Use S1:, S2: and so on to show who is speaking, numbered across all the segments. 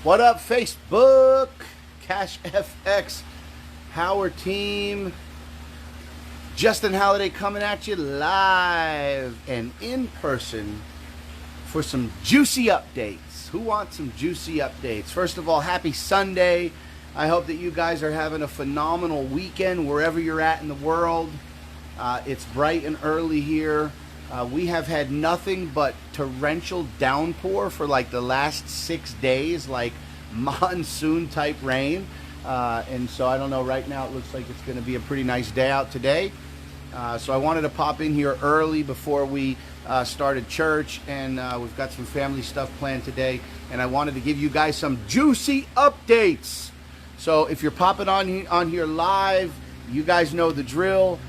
S1: What up, Facebook? Cash FX, Power Team. Justin Halliday coming at you live and in person for some juicy updates. Who wants some juicy updates? First of all, happy Sunday. I hope that you guys are having a phenomenal weekend wherever you're at in the world. It's bright and early here. We have had nothing but torrential downpour for like the last 6 days, like monsoon type rain. And so I don't know, right now it looks like it's going to be a pretty nice day out today. So I wanted to pop in here early before we started church, and we've got some family stuff planned today, and I wanted to give you guys some juicy updates. So if you're popping on here live, you guys know the drill.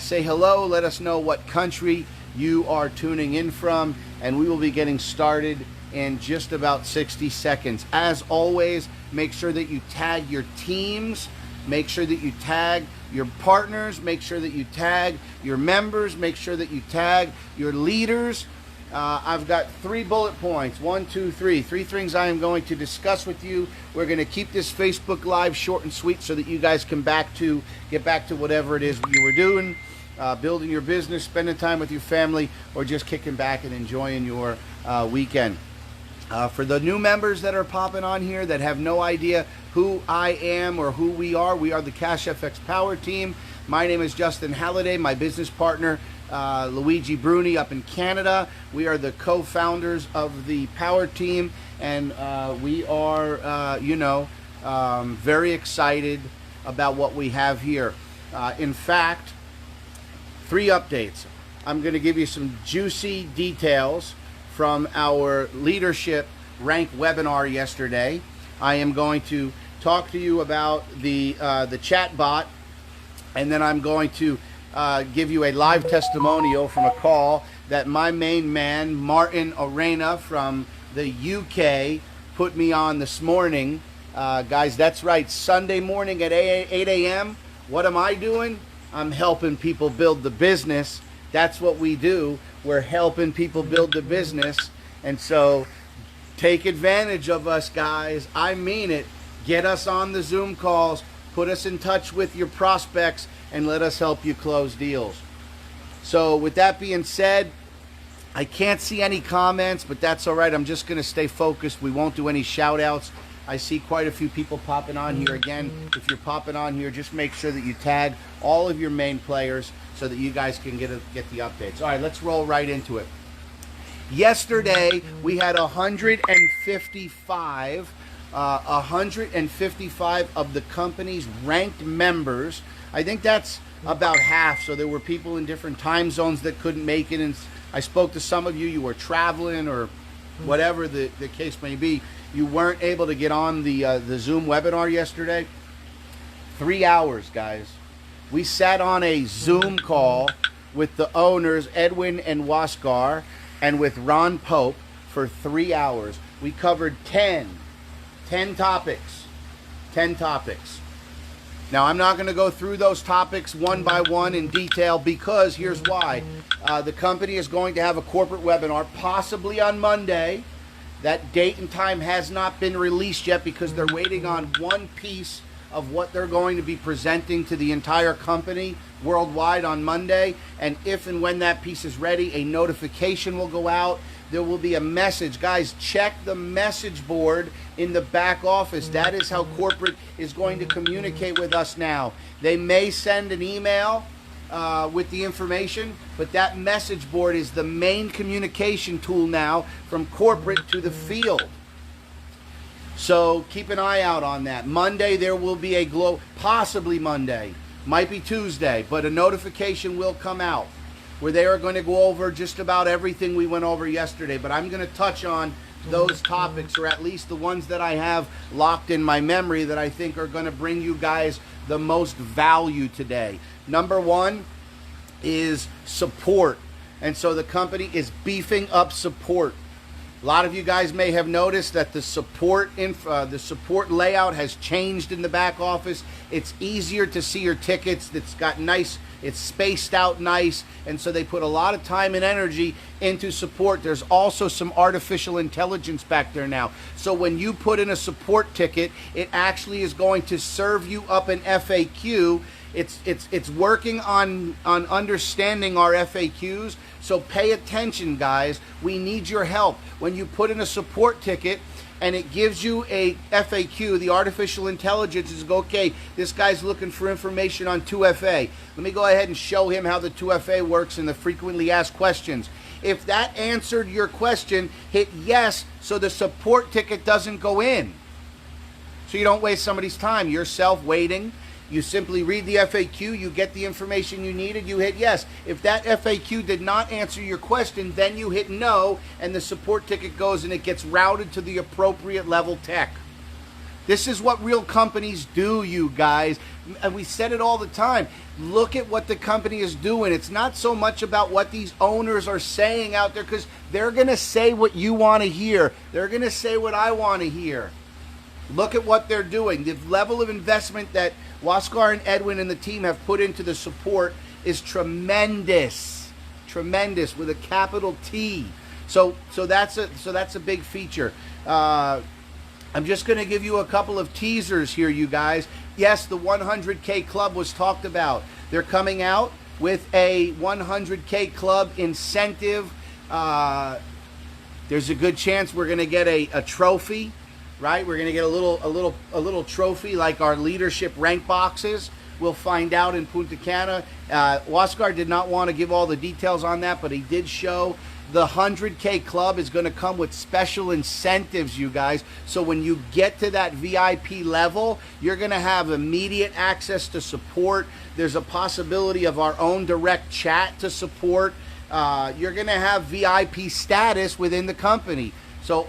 S1: Say hello, let us know what country you are tuning in from, and we will be getting started in just about 60 seconds. As always, make sure that you tag your teams, make sure that you tag your partners, make sure that you tag your members, make sure that you tag your leaders. I've got 3 bullet points. 1, 2, 3. 3 things I am going to discuss with you. We're going to keep this Facebook Live short and sweet so that you guys can get back to whatever it is you were doing, building your business, spending time with your family, or just kicking back and enjoying your weekend. For the new members that are popping on here that have no idea who I am or who we are the Cash FX Power Team. My name is Justin Halliday. My business partner, Luigi Bruni, up in Canada. We are the co-founders of the Power Team, and we are, very excited about what we have here. In fact, 3 updates. I'm going to give you some juicy details from our leadership rank webinar yesterday. I am going to talk to you about the chat bot, and then I'm going to give you a live testimonial from a call that my main man, Martin Arena from the UK, put me on this morning. Guys, that's right, Sunday morning at 8 a.m. What am I doing? I'm helping people build the business. That's what we do. We're helping people build the business. And so take advantage of us, guys. I mean it. Get us on the Zoom calls. Put us in touch with your prospects and let us help you close deals. So with that being said, I can't see any comments, but that's all right. I'm just going to stay focused. We won't do any shout outs. I see quite a few people popping on here. Again, if you're popping on here, just make sure that you tag all of your main players so that you guys can get the updates. All right, let's roll right into it. Yesterday, we had 155 of the company's ranked members. I think that's about half. So there were people in different time zones that couldn't make it. And I spoke to some of you. You were traveling or whatever the case may be. You weren't able to get on the Zoom webinar yesterday. 3 hours, guys. We sat on a Zoom call with the owners, Edwin and Waskar, and with Ron Pope for 3 hours. We covered 10 topics. 10 topics. Now, I'm not going to go through those topics one by one in detail because here's why. The company is going to have a corporate webinar possibly on Monday. That date and time has not been released yet because they're waiting on one piece of what they're going to be presenting to the entire company worldwide on Monday. And if and when that piece is ready, a notification will go out. There will be a message. Guys, check the message board in the back office. That is how corporate is going to communicate with us now. They may send an email with the information, but that message board is the main communication tool now from corporate to the field. So keep an eye out on that. Monday there will be possibly Monday, might be Tuesday, but a notification will come out where they are going to go over just about everything we went over yesterday. But I'm going to touch on those topics, or at least the ones that I have locked in my memory that I think are going to bring you guys the most value today. Number 1 is support. And so the company is beefing up support. A lot of you guys may have noticed that the support layout has changed in the back office. It's easier to see your tickets. It's got nice It's spaced out nice, and so they put a lot of time and energy into support. There's also some artificial intelligence back there now. So when you put in a support ticket, it actually is going to serve you up an FAQ. It's working on understanding our FAQs. So pay attention, guys. We need your help. When you put in a support ticket and it gives you a FAQ, the artificial intelligence is okay, this guy's looking for information on 2FA. Let me go ahead and show him how the 2FA works in the frequently asked questions. If that answered your question, hit yes so the support ticket doesn't go in. So you don't waste somebody's time, yourself waiting. You simply read the FAQ, you get the information you needed, you hit yes. If that FAQ did not answer your question, then you hit no, and the support ticket goes and it gets routed to the appropriate level tech. This is what real companies do, you guys. And we said it all the time. Look at what the company is doing. It's not so much about what these owners are saying out there, because they're going to say what you want to hear. They're going to say what I want to hear. Look at what they're doing. The level of investment that Waskar and Edwin and the team have put into the support is tremendous. Tremendous with a capital T. So that's a big feature. I'm just going to give you a couple of teasers here, you guys. Yes, the 100K club was talked about. They're coming out with a 100K club incentive. There's a good chance we're going to get a trophy. Right, we're going to get a little trophy like our leadership rank boxes. We'll find out in Punta Cana. Waskar did not want to give all the details on that, but he did show the 100K club is going to come with special incentives, you guys. So when you get to that VIP level, you're going to have immediate access to support. There's a possibility of our own direct chat to support. You're going to have VIP status within the company. So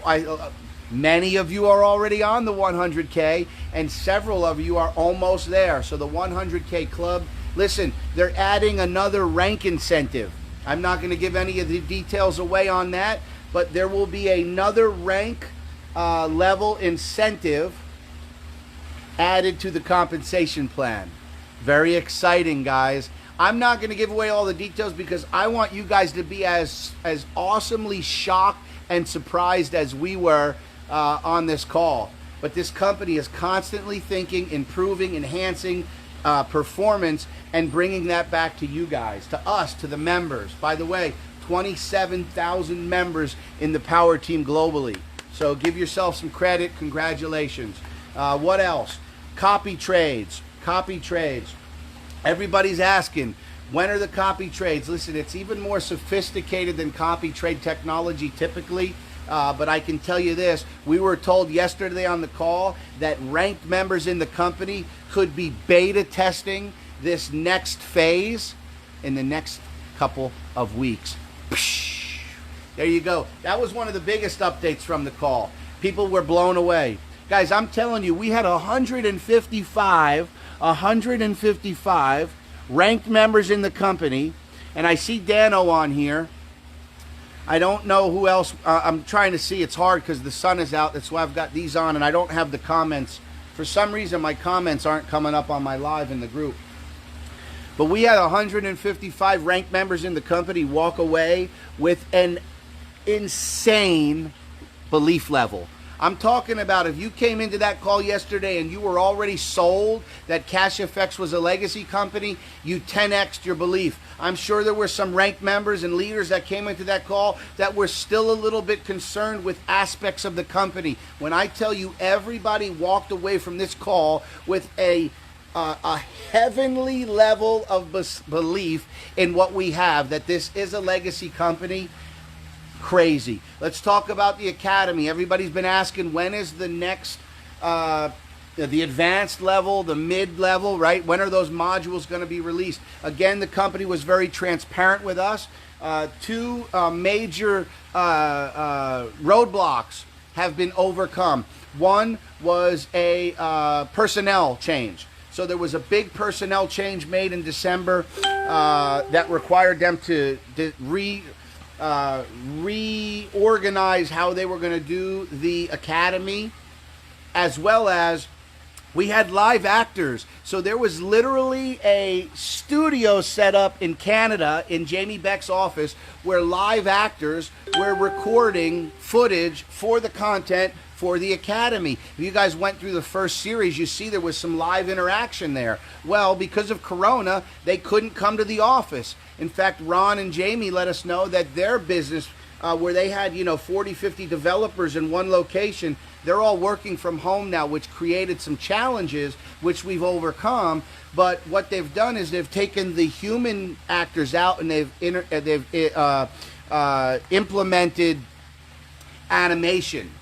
S1: many of you are already on the 100K, and several of you are almost there. So the 100K club, listen, they're adding another rank incentive. I'm not going to give any of the details away on that, but there will be another rank level incentive added to the compensation plan. Very exciting, guys. I'm not going to give away all the details because I want you guys to be as awesomely shocked and surprised as we were on this call. But this company is constantly thinking, improving, enhancing performance, and bringing that back to you guys, to us, to the members. By the way, 27,000 members in the Power Team globally. So give yourself some credit. Congratulations. What else? Copy trades. Copy trades. Everybody's asking, when are the copy trades? Listen, it's even more sophisticated than copy trade technology typically. But I can tell you this, we were told yesterday on the call that ranked members in the company could be beta testing this next phase in the next couple of weeks. There you go. That was one of the biggest updates from the call. People were blown away. Guys, I'm telling you, we had 155 ranked members in the company, and I see Dano on here. I don't know who else. I'm trying to see. It's hard because the sun is out. That's why I've got these on, and I don't have the comments. For some reason, my comments aren't coming up on my live in the group. But we had 155 ranked members in the company walk away with an insane belief level. I'm talking about if you came into that call yesterday and you were already sold that CashFX was a legacy company, you 10x'd your belief. I'm sure there were some ranked members and leaders that came into that call that were still a little bit concerned with aspects of the company. When I tell you everybody walked away from this call with a heavenly level of belief in what we have, that this is a legacy company. Crazy. Let's talk about the academy. Everybody's been asking, when is the next the advanced level, the mid level, right? When are those modules going to be released? Again, the company was very transparent with us. Two major roadblocks have been overcome. One was a personnel change. So there was a big personnel change made in December that required them to reorganize how they were going to do the academy, as well as We had live actors. So there was literally a studio set up in Canada in Jamie Beck's office where live actors were recording footage for the content for the Academy. If you guys went through the first series, you see there was some live interaction there. Well, because of Corona, they couldn't come to the office. In fact, Ron and Jamie let us know that their business, where they had, 40, 50 developers in one location, they're all working from home now, which created some challenges, which we've overcome. But what they've done is they've taken the human actors out and they've implemented animation.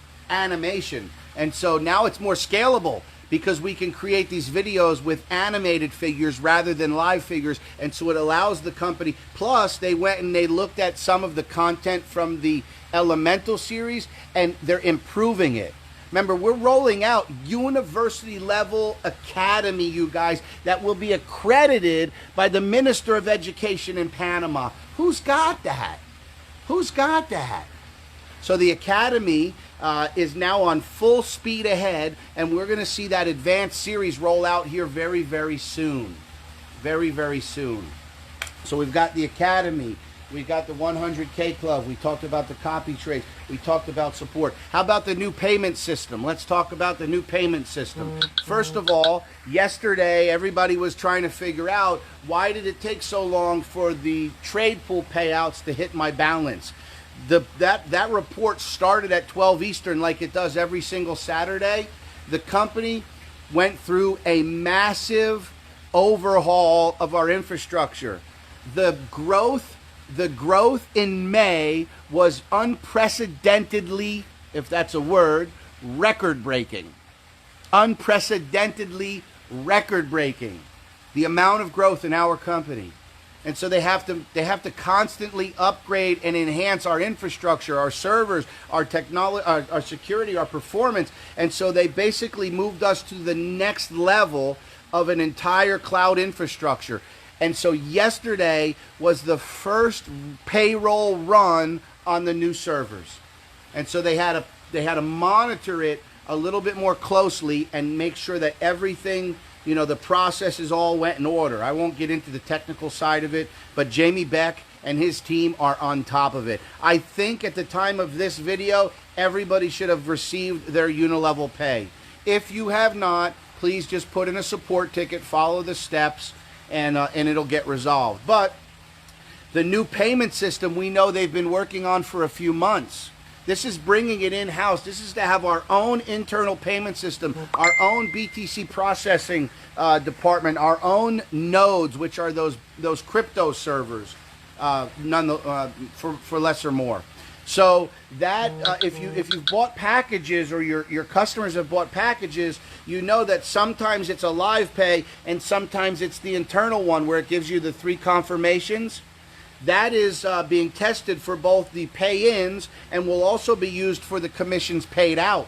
S1: And so now it's more scalable because we can create these videos with animated figures rather than live figures. And so it allows the company. Plus, they went and they looked at some of the content from the Elemental series and they're improving it. Remember, we're rolling out university level academy, you guys, that will be accredited by the Minister of Education in Panama. Who's got that? Who's got that? So the academy is now on full speed ahead, and we're going to see that advanced series roll out here very, very soon. Very, very soon. So we've got the academy. We got the 100K Club. We talked about the copy trades. We talked about support. How about the new payment system? Let's talk about the new payment system. First of all, yesterday everybody was trying to figure out why did it take so long for the trade pool payouts to hit my balance. That report started at 12 Eastern like it does every single Saturday. The company went through a massive overhaul of our infrastructure. The growth in May was unprecedentedly, if that's a word, record-breaking. Unprecedentedly record-breaking. The amount of growth in our company. And so they have to constantly upgrade and enhance our infrastructure, our servers, our technology, our security, our performance. And so they basically moved us to the next level of an entire cloud infrastructure. And so yesterday was the first payroll run on the new servers. And so they had to monitor it a little bit more closely and make sure that everything, the processes all went in order. I won't get into the technical side of it, but Jamie Beck and his team are on top of it. I think at the time of this video, everybody should have received their unilevel pay. If you have not, please just put in a support ticket, follow the steps, and it'll get resolved. But the new payment system we know they've been working on for a few months. This is bringing it in-house. This is to have our own internal payment system, our own BTC processing department, our own nodes, which are those crypto servers, for less or more. So that if you've bought packages or your customers have bought packages, you know that sometimes it's a live pay and sometimes it's the internal one where it gives you the 3 confirmations. That is being tested for both the pay-ins and will also be used for the commissions paid out.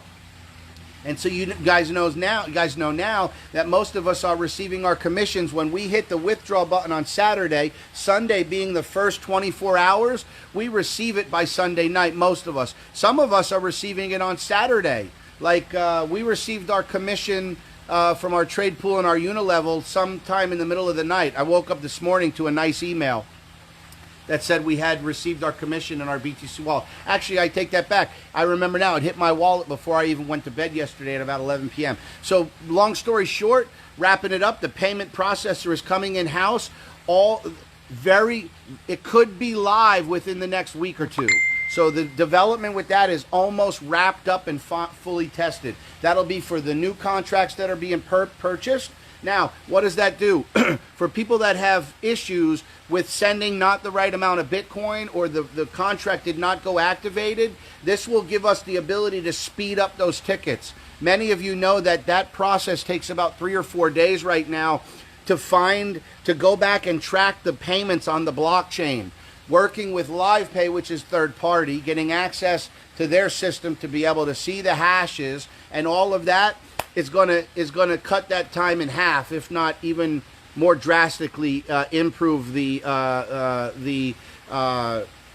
S1: And so you guys know now that most of us are receiving our commissions when we hit the withdraw button on Saturday, Sunday being the first 24 hours, we receive it by Sunday night, most of us. Some of us are receiving it on Saturday. Like we received our commission from our trade pool and our unilevel sometime in the middle of the night. I woke up this morning to a nice email that said we had received our commission in our BTC wallet. Actually, I take that back. I remember now, it hit my wallet before I even went to bed yesterday at about 11 p.m. So long story short, wrapping it up, the payment processor is coming in-house. It could be live within the next week or two. So the development with that is almost wrapped up and fully tested. That'll be for the new contracts that are being purchased. Now, what does that do? For people that have issues with sending not the right amount of Bitcoin or the contract did not go activated, this will give us the ability to speed up those tickets. Many of you know that process takes about 3 or 4 days right now to go back and track the payments on the blockchain. Working with LivePay, which is third party, getting access to their system to be able to see the hashes and all of that is going to cut that time in half, if not even more drastically improve the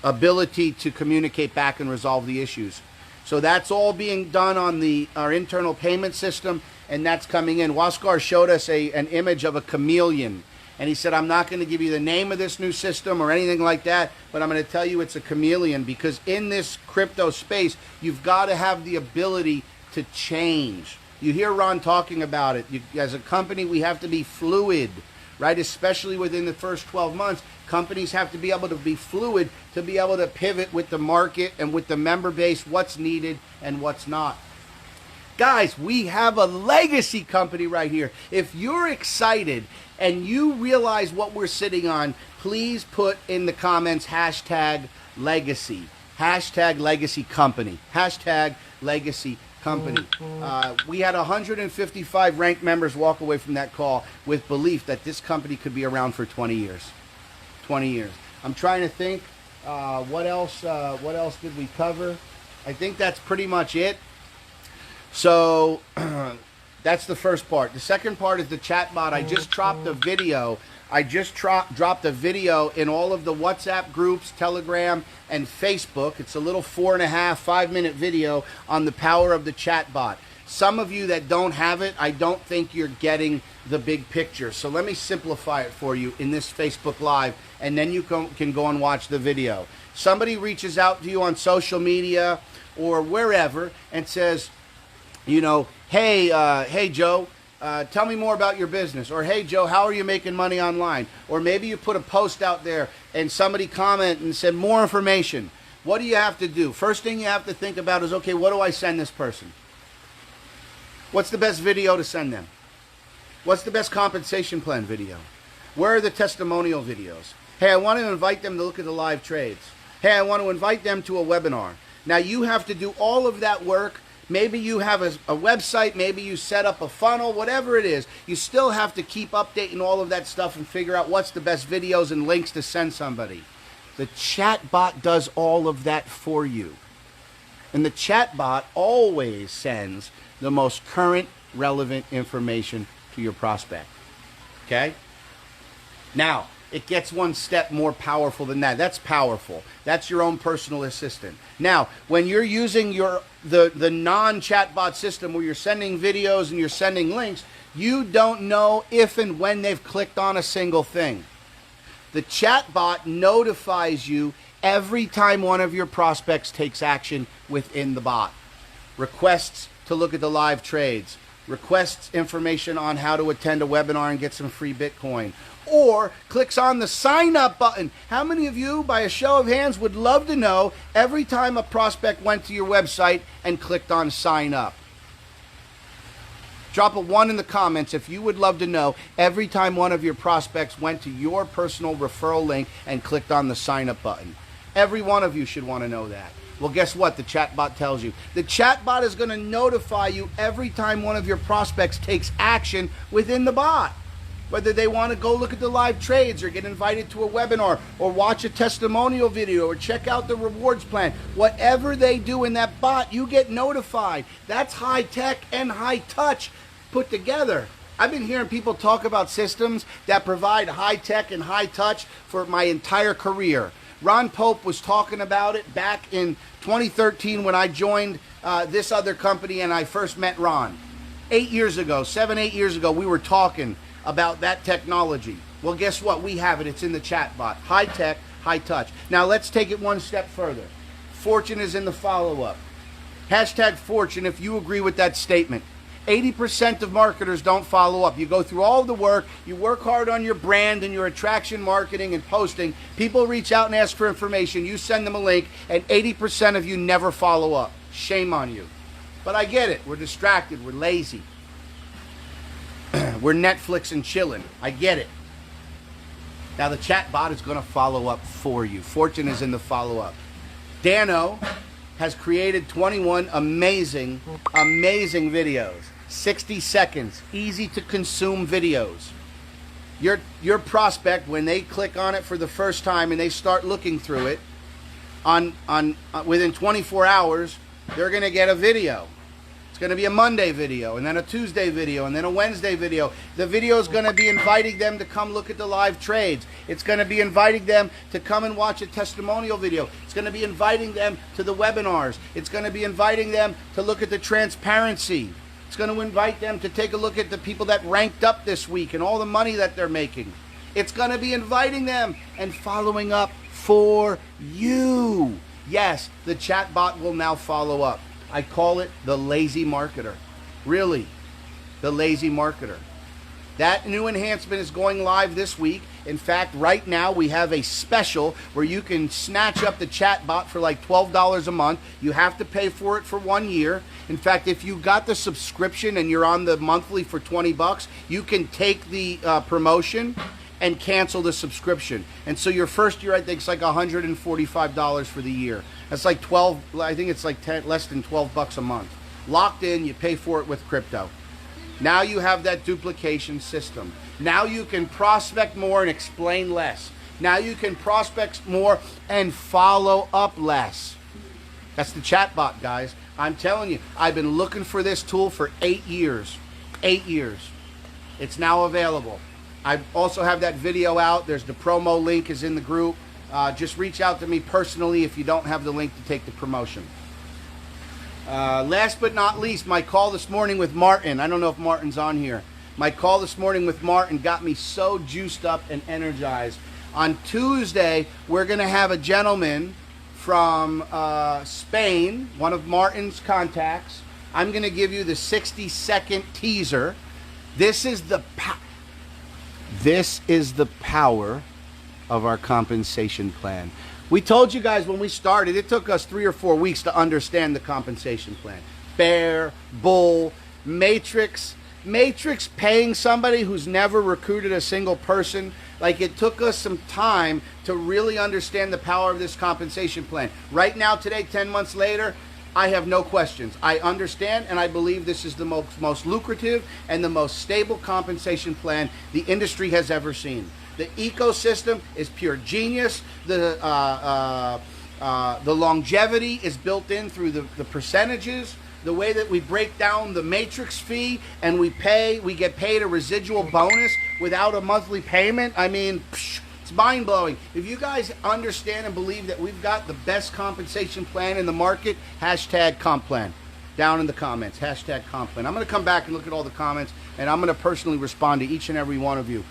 S1: ability to communicate back and resolve the issues. So that's all being done on our internal payment system, and that's coming in. Waskar showed us an image of a chameleon, and he said, I'm not going to give you the name of this new system or anything like that, but I'm going to tell you it's a chameleon, because in this crypto space, you've got to have the ability to change. You hear Ron talking about it. As a company, we have to be fluid, right? Especially within the first 12 months, companies have to be able to be fluid to be able to pivot with the market and with the member base, what's needed and what's not. Guys, we have a legacy company right here. If you're excited and you realize what we're sitting on, please put in the comments hashtag legacy, hashtag legacy company, hashtag legacy company. We had 155 ranked members walk away from that call with belief that this company could be around for 20 years. 20 years. I'm trying to think, what else did we cover? I think that's pretty much it. So that's the first part. The second part is the chat bot. I just dropped a video. I just dropped a video in all of the WhatsApp groups, Telegram, and Facebook. It's a little 5-minute video on the power of the chat bot. Some of you that don't have it, I don't think you're getting the big picture. So let me simplify it for you in this Facebook Live, and then you can go and watch the video. Somebody reaches out to you on social media or wherever and says, you know, hey Joe, tell me more about your business. Or, hey, Joe, how are you making money online? Or maybe you put a post out there and somebody commented and said more information. What do you have to do? First thing you have to think about is, okay, what do I send this person? What's the best video to send them? What's the best compensation plan video? Where are the testimonial videos? Hey, I want to invite them to look at the live trades. Hey, I want to invite them to a webinar. Now, you have to do all of that work. Maybe you have a website, maybe you set up a funnel, whatever it is. You still have to keep updating all of that stuff and figure out what's the best videos and links to send somebody. The chat bot does all of that for you. And the chat bot always sends the most current, relevant information to your prospect. Okay? Now, it gets one step more powerful than that. That's powerful. That's your own personal assistant. Now, when you're using the non-chatbot system where you're sending videos and you're sending links, you don't know if and when they've clicked on a single thing. The chatbot notifies you every time one of your prospects takes action within the bot. Requests to look at the live trades, requests information on how to attend a webinar and get some free Bitcoin, or clicks on the sign up button. How many of you, by a show of hands, would love to know every time a prospect went to your website and clicked on sign up? Drop a 1 in the comments if you would love to know every time one of your prospects went to your personal referral link and clicked on the sign up button. Every one of you should want to know that. Well, guess what? The chatbot tells you. The chatbot is going to notify you every time one of your prospects takes action within the bot. Whether they want to go look at the live trades or get invited to a webinar or watch a testimonial video or check out the rewards plan. Whatever they do in that bot, you get notified. That's high tech and high touch put together. I've been hearing people talk about systems that provide high tech and high touch for my entire career. Ron Pope was talking about it back in 2013 when I joined this other company and I first met Ron. 8 years ago, 8 years ago, we were talking about that technology. Well, guess what? We have it. It's in the chat bot. High tech, high touch. Now, let's take it one step further. Fortune is in the follow-up. Hashtag Fortune if you agree with that statement. 80% of marketers don't follow up. You go through all the work, you work hard on your brand and your attraction marketing and posting. People reach out and ask for information. You send them a link, and 80% of you never follow up. Shame on you. But I get it. We're distracted. We're lazy. We're Netflix and chilling. I get it. Now the chat bot is going to follow up for you. Fortune is in the follow-up. Dano has created 21 amazing videos. 60 seconds, easy to consume videos. Your prospect, when they click on it for the first time and they start looking through it, within 24 hours, they're going to get a video. It's going to be a Monday video, and then a Tuesday video, and then a Wednesday video. The video is going to be inviting them to come look at the live trades. It's going to be inviting them to come and watch a testimonial video. It's going to be inviting them to the webinars. It's going to be inviting them to look at the transparency. It's going to invite them to take a look at the people that ranked up this week and all the money that they're making. It's going to be inviting them and following up for you. Yes, the chat bot will now follow up. I call it the lazy marketer. Really, the lazy marketer. That new enhancement is going live this week. In fact, right now we have a special where you can snatch up the chat bot for like $12 a month. You have to pay for it for 1 year. In fact, if you got the subscription and you're on the monthly for 20 bucks, you can take the promotion and cancel the subscription. And so your first year, I think, is like $145 for the year. That's like 12, I think it's like 10, less than 12 bucks a month. Locked in, you pay for it with crypto. Now you have that duplication system. Now you can prospect more and explain less. Now you can prospect more and follow up less. That's the chatbot, guys. I'm telling you, I've been looking for this tool for 8 years. 8 years. It's now available. I also have that video out. There's the promo link is in the group. Just reach out to me personally if you don't have the link to take the promotion. Last but not least, my call this morning with Martin. I don't know if Martin's on here. My call this morning with Martin got me so juiced up and energized. On Tuesday, we're going to have a gentleman from Spain, one of Martin's contacts. I'm going to give you the 60-second teaser. This is the power of our compensation plan. We told you guys when we started, it took us 3 or 4 weeks to understand the compensation plan. Bear, bull, matrix paying somebody who's never recruited a single person. Like, it took us some time to really understand the power of this compensation plan. Right now, today, 10 months later, I have no questions. I understand and I believe this is the most lucrative and the most stable compensation plan the industry has ever seen. The ecosystem is pure genius. The longevity is built in through the percentages. The way that we break down the matrix fee and we get paid a residual bonus without a monthly payment. I mean, it's mind-blowing. If you guys understand and believe that we've got the best compensation plan in the market, hashtag comp plan. Down in the comments, hashtag comp plan. I'm going to come back and look at all the comments, and I'm going to personally respond to each and every one of you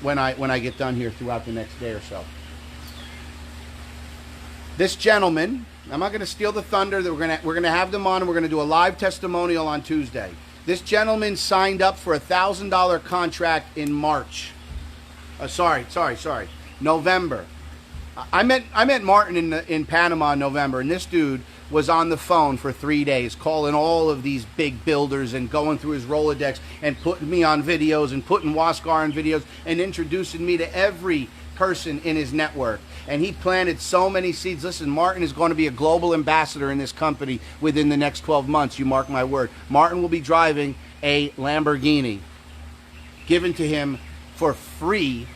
S1: when I get done here throughout the next day or so. This gentleman, I'm not going to steal the thunder. That we're going to have them on, and we're going to do a live testimonial on Tuesday. This gentleman signed up for a $1,000 contract in March. November. I met Martin in Panama in November, and this dude was on the phone for 3 days calling all of these big builders and going through his Rolodex and putting me on videos and putting Waskar on videos and introducing me to every person in his network. And he planted so many seeds. Listen, Martin is going to be a global ambassador in this company within the next 12 months. You mark my word. Martin will be driving a Lamborghini given to him for free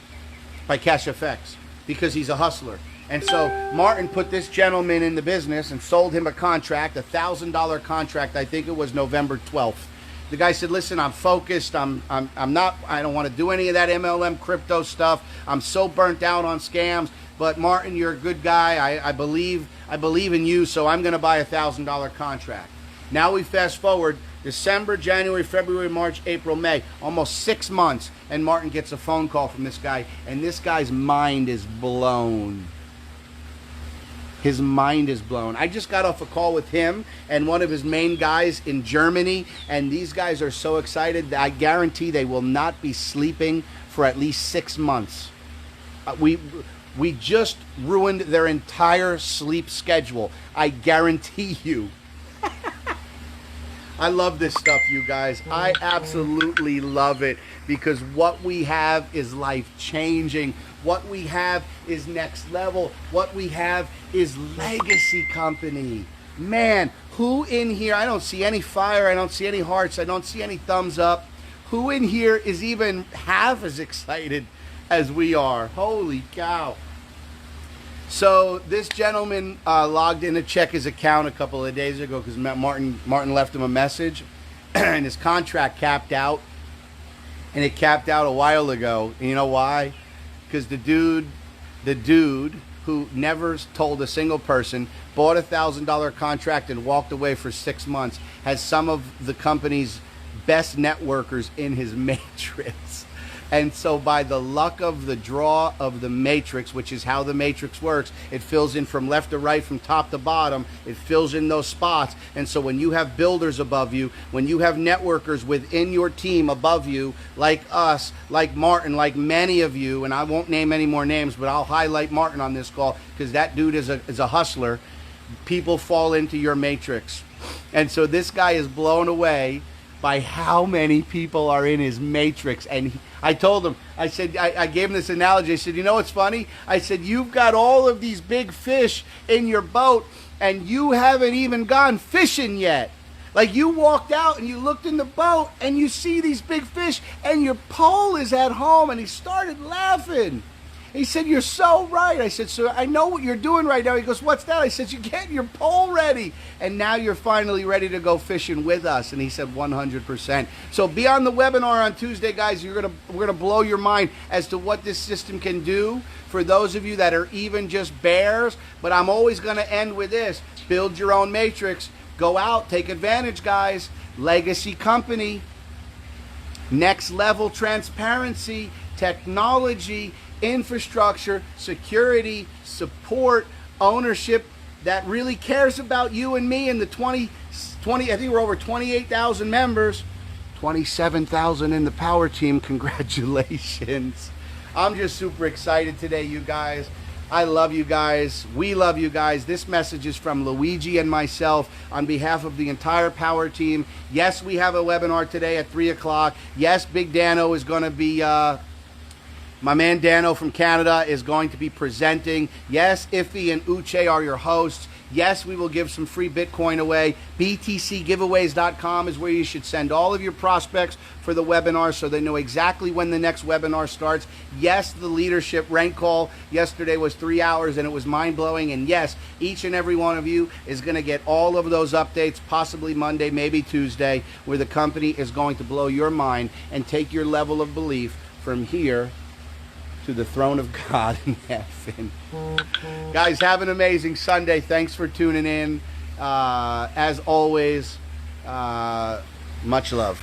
S1: by CashFX because he's a hustler. And so Martin put this gentleman in the business and sold him a contract, a $1,000 contract. I think it was November 12th. The guy said, listen, I'm focused. I don't want to do any of that MLM crypto stuff. I'm so burnt out on scams. But Martin, you're a good guy. I believe in you, so I'm going to buy a $1,000 contract. Now we fast forward December, January, February, March, April, May, almost 6 months, and Martin gets a phone call from this guy, and this guy's mind is blown. His mind is blown. I just got off a call with him and one of his main guys in Germany, and these guys are so excited that I guarantee they will not be sleeping for at least 6 months. We just ruined their entire sleep schedule. I guarantee you. I love this stuff, you guys. I absolutely love it because what we have is life-changing. What we have is next level. What we have is legacy company. Man, who in here, I don't see any fire, I don't see any hearts, I don't see any thumbs up. Who in here is even half as excited as we are? Holy cow. So this gentleman logged in to check his account a couple of days ago because Martin left him a message and his contract capped out. And it capped out a while ago. And you know why? Because the dude who never told a single person, bought a $1,000 contract and walked away for 6 months, has some of the company's best networkers in his matrix. And so by the luck of the draw of the matrix, which is how the matrix works, it fills in from left to right, from top to bottom. It fills in those spots. And so when you have builders above you, when you have networkers within your team above you, like us, like Martin, like many of you, and I won't name any more names, but I'll highlight Martin on this call because that dude is a hustler. People fall into your matrix. And so this guy is blown away by how many people are in his matrix. And I told him, I said, I gave him this analogy. I said, you know what's funny? I said, you've got all of these big fish in your boat and you haven't even gone fishing yet. Like, you walked out and you looked in the boat and you see these big fish and your pole is at home. And he started laughing. He said, you're so right. I said, so I know what you're doing right now. He goes, what's that? I said, you're getting your pole ready. And now you're finally ready to go fishing with us. And he said, 100%. So be on the webinar on Tuesday, guys. We're gonna blow your mind as to what this system can do for those of you that are even just bears. But I'm always going to end with this. Build your own matrix. Go out. Take advantage, guys. Legacy company. Next level transparency. Technology. Infrastructure, security, support, ownership that really cares about you and me and the 20 I think we're over 28,000 members, 27,000 in the power team. Congratulations. I'm just super excited today, you guys. I love you guys. We love you guys. This message is from Luigi and myself on behalf of the entire power team. Yes, we have a webinar today at 3 o'clock. Yes, Big Dano is going to be my man Dano from Canada is going to be presenting. Yes, Iffy and Uche are your hosts. Yes, we will give some free Bitcoin away. BTCgiveaways.com is where you should send all of your prospects for the webinar so they know exactly when the next webinar starts. Yes, the leadership rank call yesterday was 3 hours and it was mind-blowing. And yes, each and every one of you is going to get all of those updates, possibly Monday, maybe Tuesday, where the company is going to blow your mind and take your level of belief from here to the throne of God in heaven. Guys, have an amazing Sunday. Thanks for tuning in. As always, much love.